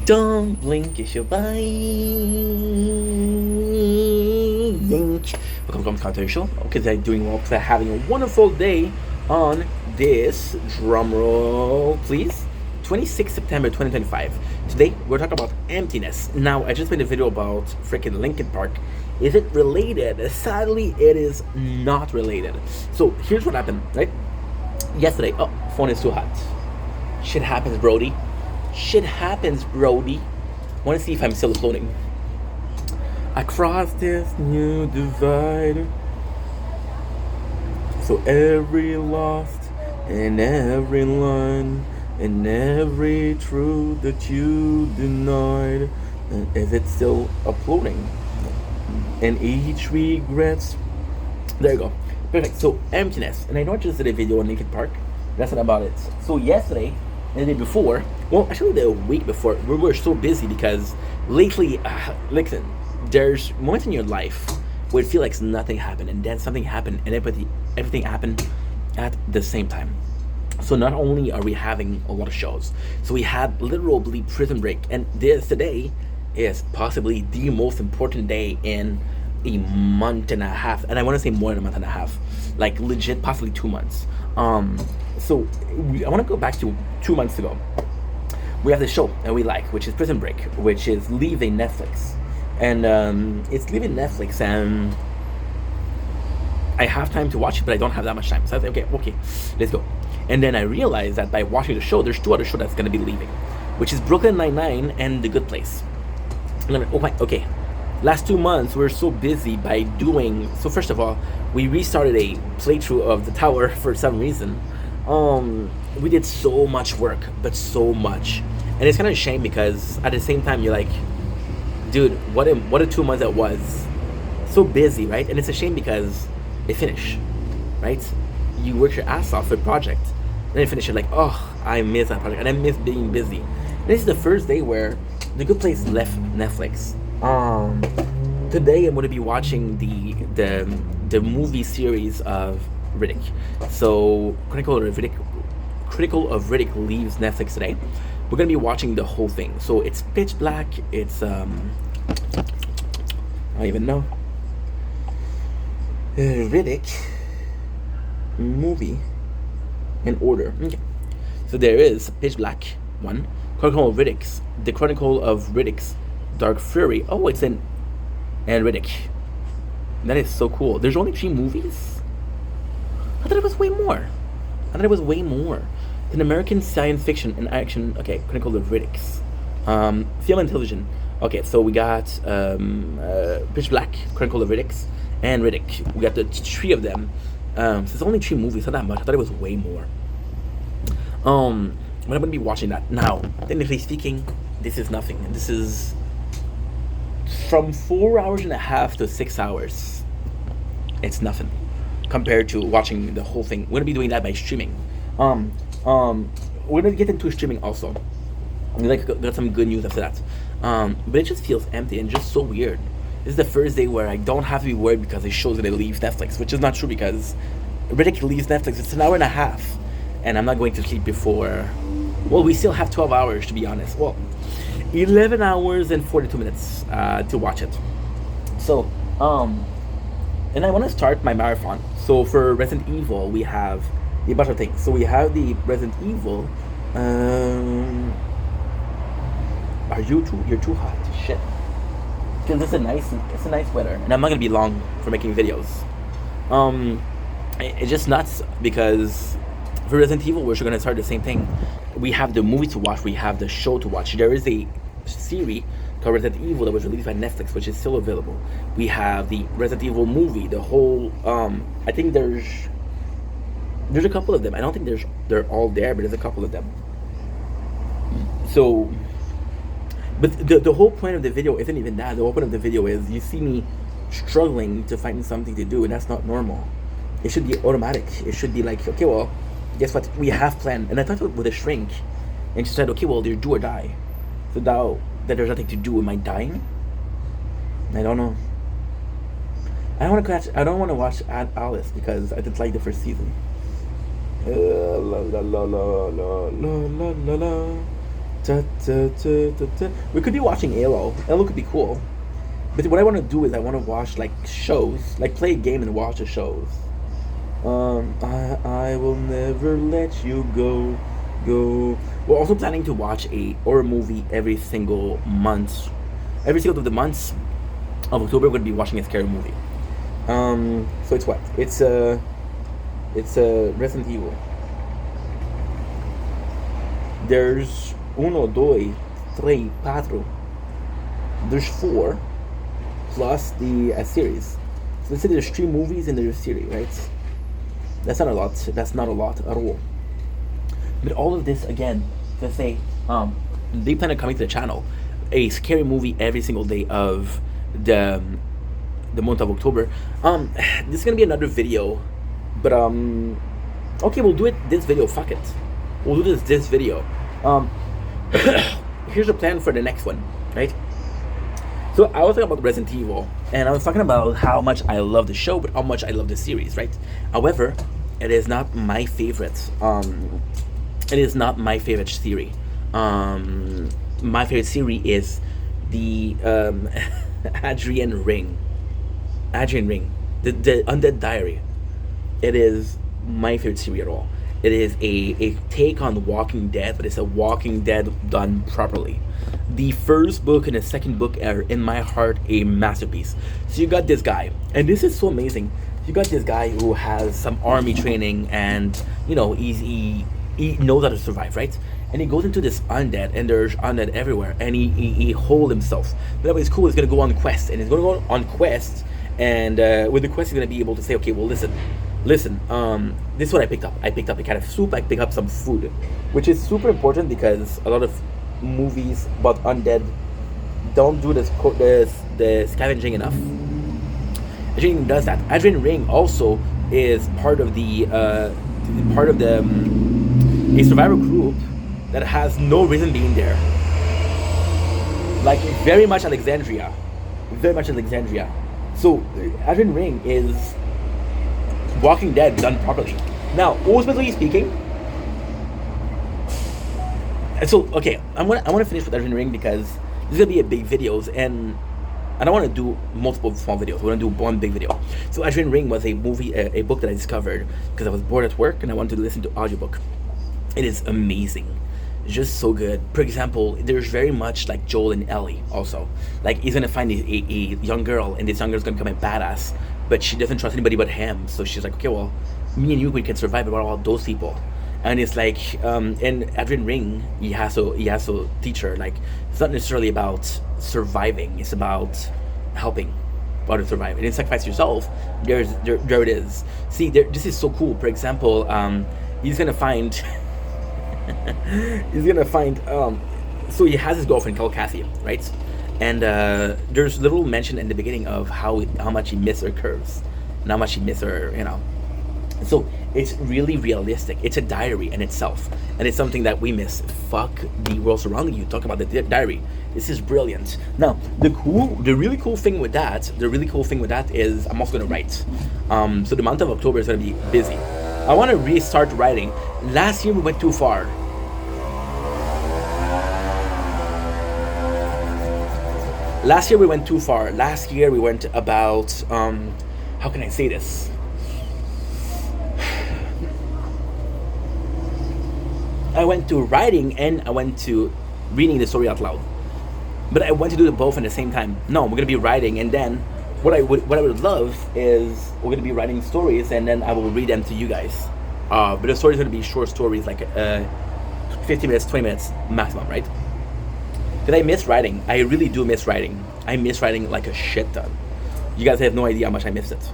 Don't blink, it's your bite. Welcome to Content Show. Okay, they're doing well because they're having a wonderful day on this drum roll, please. 26 September 2025. Today we're talking about emptiness. Now I just made a video about freaking Linkin Park. Is it related? Sadly, it is not related. So here's what happened, right? Yesterday, phone is too hot. Shit happens, Brody. Shit happens, Brody. Want to see if I'm still floating. Across this new divide. So every lost and every line and every truth that you denied, is it still uploading? And each regrets. There you go. Perfect. So emptiness. And I know I just did a video on Linkin Park. That's not about it. So yesterday and the day before, well, actually the week before, we were so busy because lately, listen, there's moments in your life where it feels like nothing happened, and then something happened, and everything happened at the same time. So not only are we having a lot of shows, so we had literally Prison Break, and this today is possibly the most important day in a month and a half, and I want to say more than a month and a half, like legit, possibly 2 months. So I want to go back to 2 months ago. We have the show that we like, which is Prison Break, which is leaving Netflix, and it's leaving Netflix, and I have time to watch it, but I don't have that much time. So I said, okay, let's go. And then I realized that by watching the show, there's two other shows that's going to be leaving, which is Brooklyn Nine-Nine and The Good Place. And I'm like, okay. Last 2 months, we're so busy by doing. So first of all, we restarted a playthrough of The Tower for some reason. We did so much work, but so much, and it's kind of a shame because at the same time you're like, dude, what a 2 months that was. So busy, right? And it's a shame because they finish, right? You work your ass off for a project, and then you finish. You're like, oh, I miss that project, and I miss being busy. And this is the first day where The Good Place left Netflix. Today I'm going to be watching the movie series of Riddick. So Critical of Riddick leaves Netflix today. We're going to be watching the whole thing. So it's pitch black. It's I don't even know. Riddick movie in order. Okay. So there is Pitch Black 1, The Chronicle of Riddick's Dark Fury. Oh, it's in and Riddick. That is so cool. There's only 3 movies? I thought it was way more. An American science fiction and action. Okay, Chronicle of Riddick's. Film and television. Okay, so we got Pitch Black, Chronicle of Riddick's, and Riddick. We got the 3 of them. So it's only 3 movies, not that much. I thought it was way more. But I'm gonna be watching that now. Technically speaking, this is nothing. This is from 4 hours and a half to 6 hours. It's nothing compared to watching the whole thing. We're gonna be doing that by streaming. We're gonna get into streaming also. We got some good news after that. But it just feels empty and just so weird. This is the first day where I don't have to be worried because it shows that it leaves Netflix, which is not true because Riddick leaves Netflix. It's an hour and a half, and I'm not going to sleep before. Well, we still have 12 hours to be honest. Well, 11 hours and 42 minutes to watch it. So, and I want to start my marathon. So for Resident Evil, we have a bunch of things. So we have the Resident Evil. You're too hot. Shit. Because it's a nice weather, and I'm not gonna be long for making videos. It's just nuts because for Resident Evil, we're gonna start the same thing. We have the movie to watch. We have the show to watch. There is a series called Resident Evil that was released by Netflix, which is still available. We have the Resident Evil movie. The whole. I think there's a couple of them. I don't think they're all there, but there's a couple of them. So. But the whole point of the video isn't even that. The whole point of the video is you see me struggling to find something to do, and that's not normal. It should be automatic. It should be like, okay, well, guess what? We have planned. And I talked with a shrink, and she said, okay, well, there's do or die. So now that there's nothing to do, am I dying? I don't know. I don't want to watch Alice because I didn't like the first season. La la la la la la la la la. Ta, ta, ta, ta, ta. We could be watching Halo. Halo could be cool. But what I want to do is I want to watch like shows, like play a game and watch the shows. I will never let you go, go. We're also planning to watch a horror movie every single month. Every single of the months of October, we're going to be watching a scary movie. So it's what? It's a Resident Evil. There's uno, dos, tres, cuatro. There's four plus the series. So let's say there's three movies and there's a series, right? That's not a lot. That's not a lot at all. But all of this again to say, they plan on coming to the channel a scary movie every single day of the month of October. This is gonna be another video, but okay, we'll do it this video. Fuck it, we'll do this video. Here's the plan for the next one, right? So I was talking about Resident Evil, and I was talking about how much I love the show, but how much I love the series, right? However, it is not my favorite. It is not my favorite series. My favorite series is the Adrian Ring. Adrian Ring, the Undead Diary. It is my favorite series at all. It is a take on Walking Dead, but it's a Walking Dead done properly. The first book and the second book are, in my heart, a masterpiece. So you got this guy, and this is so amazing. You got this guy who has some army training, and you know he knows how to survive, right? And he goes into this undead, and there's undead everywhere, and he holds himself. But what's cool, he's gonna go on quest, and he's gonna go on quest, and with the quest, he's gonna be able to say, okay, well, listen, this is what I picked up. I picked up a kind of soup. I picked up some food, which is super important because a lot of movies about undead don't do the scavenging enough. Adrian does that. Adrian Ring also is part of a survival group that has no reason being there. Like very much Alexandria. So Adrian Ring is Walking Dead done properly. Now, ultimately speaking, so okay, I want to finish with Adrian Ring because this is gonna be a big videos, and I don't want to do multiple small videos. We're gonna do one big video. So Adrian Ring was a movie, a book that I discovered because I was bored at work and I wanted to listen to audiobook. It is amazing. It's just so good. For example, there's very much like Joel and Ellie also. Like he's gonna find a young girl, and this young girl's gonna become a badass, but she doesn't trust anybody but him. So she's like, okay, well, me and you, we can survive, but what about those people? And it's like, in Adrian Ring, he has to teach her, like, it's not necessarily about surviving, it's about helping others survive. And in Sacrifice Yourself, there it is. See, this is so cool. For example, he's gonna find, so he has his girlfriend called Cassie, right? And there's little mention in the beginning of how much he missed her curves, and how much he missed her, you know. So it's really realistic. It's a diary in itself, and it's something that we miss. Fuck the world surrounding you. Talk about the diary. This is brilliant. Now, the really cool thing with that is I'm also gonna write. So the month of October is gonna be busy. I want to restart writing. Last year we went too far. Last year we went about how can I say this? I went to writing and I went to reading the story out loud. But I want to do them both at the same time. No, we're gonna be writing, and then what I would love is we're gonna be writing stories, and then I will read them to you guys. But the stories are gonna be short stories, like 50 minutes, 20 minutes maximum, right? Because I miss writing. I really do miss writing. I miss writing like a shit ton. You guys have no idea how much I miss it.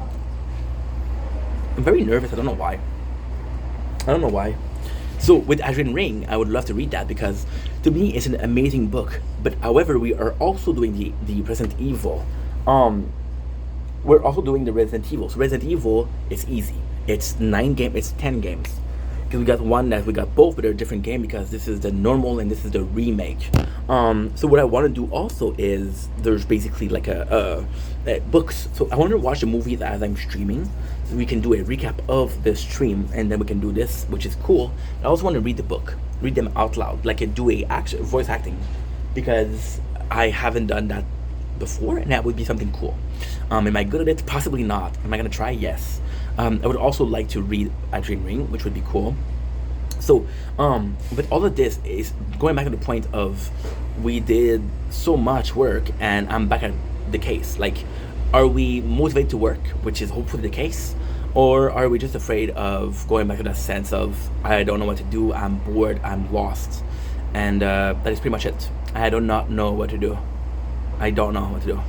I'm very nervous. I don't know why. So with Adrian Ring, I would love to read that because to me it's an amazing book. But however, we are also doing the Resident Evil. We're also doing the Resident Evil. So Resident Evil is easy. It's 10 games. Because we got one that we got both, but they're a different game because this is the normal and this is the remake. So what I want to do also is there's basically like a books. So I want to watch the movies as I'm streaming. So we can do a recap of the stream, and then we can do this, which is cool. I also want to read the book, read them out loud, like do a voice acting, because I haven't done that before, and that would be something cool. Am I good at it? Possibly not. Am I gonna try? Yes. I would also like to read A Dream Ring, which would be cool. So, but all of this is going back to the point of we did so much work, and I'm back at the case. Like, are we motivated to work, which is hopefully the case, or are we just afraid of going back to that sense of I don't know what to do, I'm bored, I'm lost, and that is pretty much it. I do not know what to do. I don't know what to do.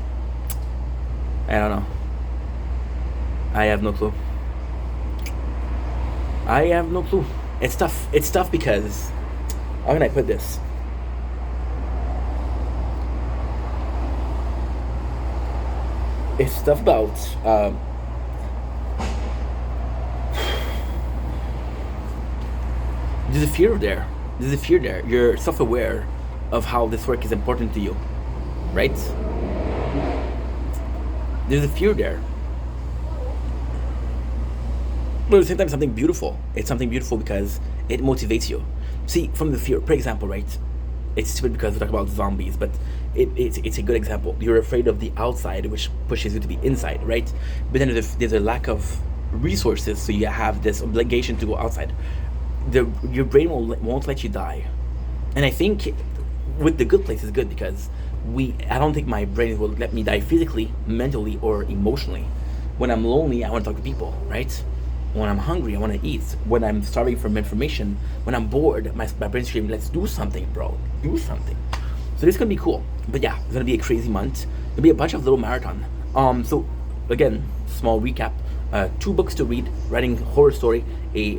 I don't know. I have no clue. I have no clue. It's tough. It's tough because, how can I put this? It's tough about there's a fear there. There's a fear there. You're self-aware of how this work is important to you, right? There's a fear there. But at the same time, something beautiful. It's something beautiful because it motivates you. See, from the fear, for example, right? It's stupid because we talk about zombies, but it's a good example. You're afraid of the outside, which pushes you to the inside, right? But then there's a lack of resources, so you have this obligation to go outside. Your brain won't let you die. And I think with the good place is good because I don't think my brain will let me die physically, mentally, or emotionally. When I'm lonely, I want to talk to people, right? When I'm hungry, I want to eat. When I'm starving from information, when I'm bored, my brain's screaming, let's do something, bro. Do something. So this is going to be cool. But yeah, it's going to be a crazy month. There'll be a bunch of little marathon. So, again, small recap. 2 books to read, writing horror story, a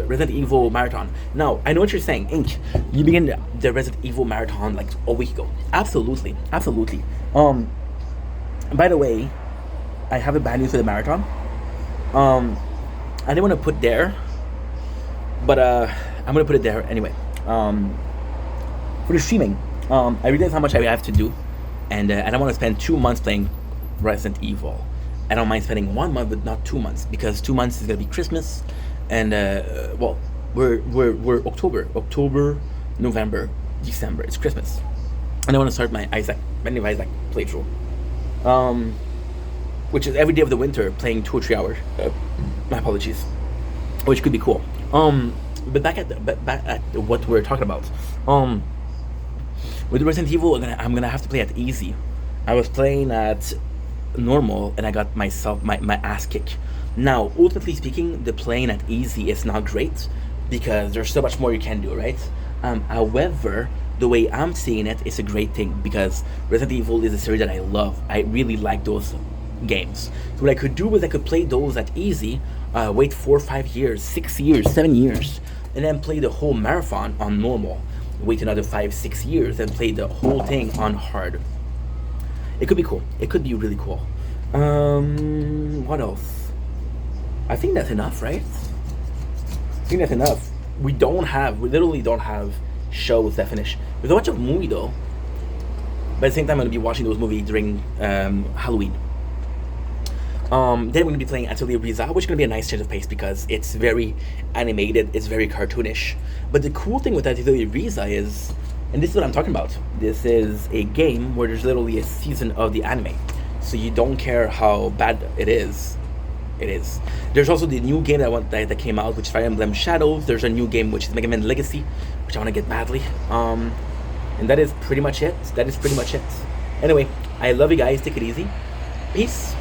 Resident Evil marathon. Now, I know what you're saying. Ink, you began the Resident Evil marathon like a week ago. Absolutely. Absolutely. By the way, I have a bad news for the marathon. I didn't want to put there, but I'm gonna put it there anyway. For the streaming, I realize how much I have to do, and I don't want to spend 2 months playing Resident Evil. I don't mind spending 1 month, but not 2 months, because 2 months is gonna be Christmas, and well, we're October, November, December. It's Christmas, and I want to start my Binding of Isaac playthrough. Which is every day of the winter playing 2 or 3 hours. My apologies. Which could be cool. But back at what we're talking about. With Resident Evil, I'm gonna have to play at easy. I was playing at normal and I got my ass kicked. Now, ultimately speaking, the playing at easy is not great because there's so much more you can do, right? However, the way I'm seeing it, it's a great thing because Resident Evil is a series that I love. I really like those games. So what I could do is I could play those at easy, wait 4 or 5 years, 6 years, 7 years, and then play the whole marathon on normal. Wait another 5-6 years and play the whole thing on hard. It could be cool. It could be really cool. What else? I think that's enough, right? I think that's enough. We literally don't have shows that finish. There's a bunch of movie though. But at the same time, I'm gonna be watching those movies during Halloween. Then we're gonna be playing Atelier Riza, which is gonna be a nice change of pace because it's very animated, it's very cartoonish. But the cool thing with Atelier Riza is, and this is what I'm talking about, this is a game where there's literally a season of the anime. So you don't care how bad it is. It is. There's also the new game that came out, which is Fire Emblem Shadows. There's a new game which is Mega Man Legacy, which I want to get badly. And that is pretty much it. Anyway, I love you guys. Take it easy. Peace.